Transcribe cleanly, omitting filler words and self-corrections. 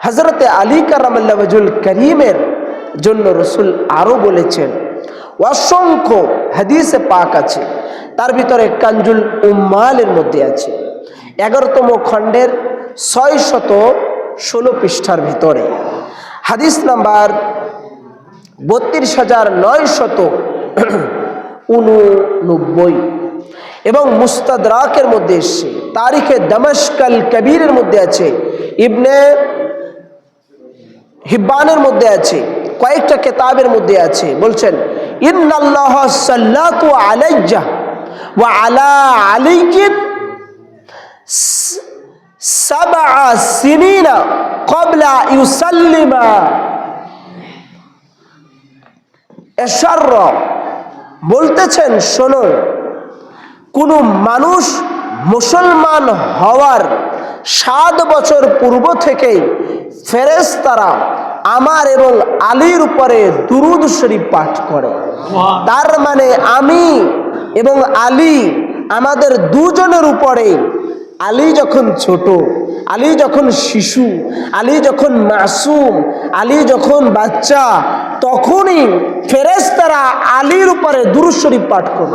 হযরতে আলী কারামাল্লাহু ওয়াজহুল করিমের জন্য রাসূল আরো বলেছেন, অসংখ্য হাদিসে পাক আছে, তার ভিতরে কানজুল উম্মালের মধ্যে আছে 11তম খণ্ডের 616 পৃষ্ঠার ভিতরে হাদিস নাম্বার 32989 এবং মুস্তাদরাকের মধ্যে এসেছে, তারিখে দামাশকাল কবিরের মধ্যে আছে, ইবনে হিব্বানের মধ্যে আছে, কয়েকটা কিতাবের মধ্যে আছে। বলছেন, ইন্নাল্লাহ সাল্লাতু আলাইয়া ওয়া আলা আলাইকিন সাবআ সিনিনা ক্বাবলা ইউসাল্লিমা এশাররা। বলতেছেন, শোনো, কোন মানুষ মুসলমান হওয়ার 7 বছর পূর্ব থেকেই ফেরেশতারা আমার এবং আলীর উপরে দুরূদ শরীফ পাঠ করে। তার মানে আমি এবং আলী, আমাদের দুজনের উপরে, আলী যখন ছোট, আলী যখন শিশু, আলী যখন মাসুম, আলী যখন বাচ্চা, তখনই ফেরেশতারা আলীর উপরে দুরূদ শরীফ পাঠ করত।